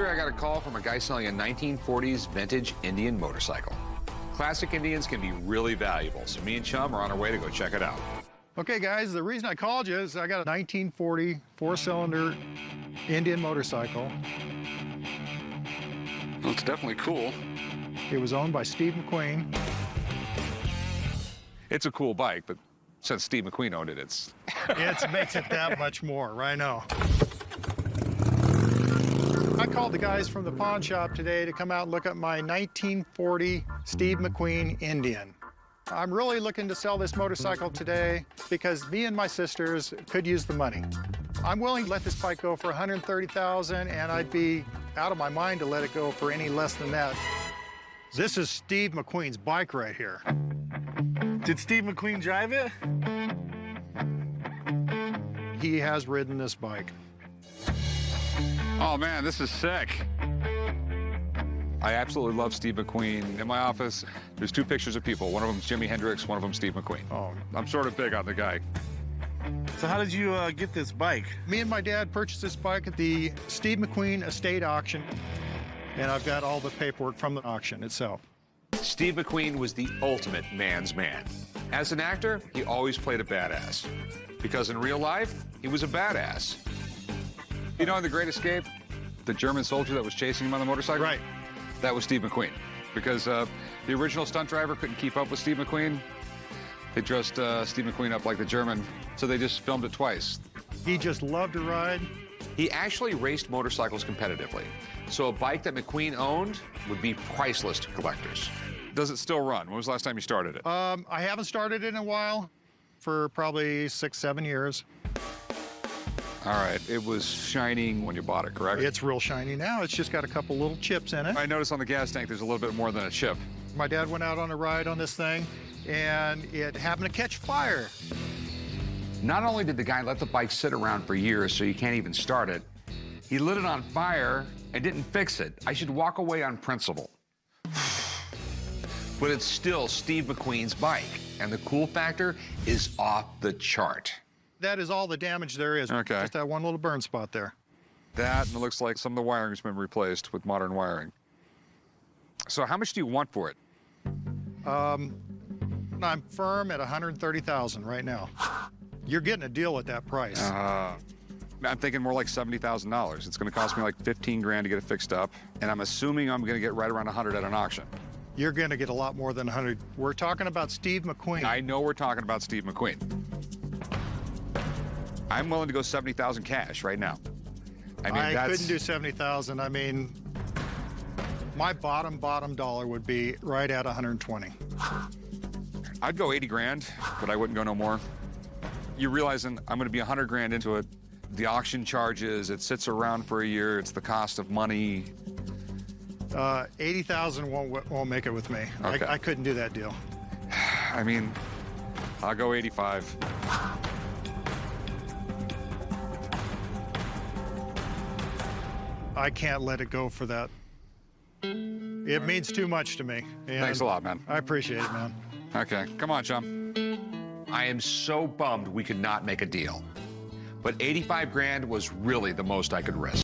earlier, I got a call from a guy selling a 1940s vintage Indian motorcycle. Classic Indians can be really valuable, so me and Chum are on our way to go check it out. Okay, guys, the reason I called you is I got a 1940 four-cylinder Indian motorcycle. Well, it's definitely cool. It was owned by Steve McQueen. It's a cool bike, but since Steve McQueen owned it, It makes it that much more, I know. I called the guys from the pawn shop today to come out and look at my 1940 Steve McQueen Indian. I'm really looking to sell this motorcycle today because me and my sisters could use the money. I'm willing to let this bike go for $130,000, and I'd be out of my mind to let it go for any less than that. This is Steve McQueen's bike right here. Did Steve McQueen drive it? He has ridden this bike. Oh man, this is sick. I absolutely love Steve McQueen. In my office, there's two pictures of people. One of them's Jimi Hendrix, one of them's Steve McQueen. Oh. I'm sort of big on the guy. So how did you get this bike? Me and my dad purchased this bike at the Steve McQueen estate auction, and I've got all the paperwork from the auction itself. Steve McQueen was the ultimate man's man. As an actor, he always played a badass. Because in real life, he was a badass. You know, in The Great Escape, the German soldier that was chasing him on the motorcycle? Right. That was Steve McQueen. Because the original stunt driver couldn't keep up with Steve McQueen. They dressed Steve McQueen up like the German, so they just filmed it twice. He just loved to ride. He actually raced motorcycles competitively. So a bike that McQueen owned would be priceless to collectors. Does it still run? When was the last time you started it? I haven't started it in a while, for probably 6, 7 years. All right, it was shining when you bought it, correct? It's real shiny now. It's just got a couple little chips in it. I noticed on the gas tank there's a little bit more than a chip. My dad went out on a ride on this thing, and it happened to catch fire. Not only did the guy let the bike sit around for years so you can't even start it, he lit it on fire and didn't fix it. I should walk away on principle. But it's still Steve McQueen's bike, and the cool factor is off the chart. That is all the damage there is. Okay. Just that one little burn spot there. That, and it looks like some of the wiring's been replaced with modern wiring. So how much do you want for it? I'm firm at $130,000 right now. You're getting a deal at that price. I'm thinking more like $70,000. It's gonna cost me like 15 grand to get it fixed up, and I'm assuming I'm gonna get right around 100 at an auction. You're gonna get a lot more than 100. We're talking about Steve McQueen. I know we're talking about Steve McQueen. I'm willing to go 70,000 cash right now. I mean, I couldn't do 70,000. I mean, my bottom dollar would be right at 120. I'd go 80 grand, but I wouldn't go no more. You're realizing I'm gonna be 100 grand into it. The auction charges, it sits around for a year, it's the cost of money. 80,000 won't make it with me. Okay. I couldn't do that deal. I mean, I'll go 85. I can't let it go for that. It means too much to me. And Thanks a lot, man. I appreciate it, man. Okay, come on, chum. I am so bummed we could not make a deal. But 85 grand was really the most I could risk.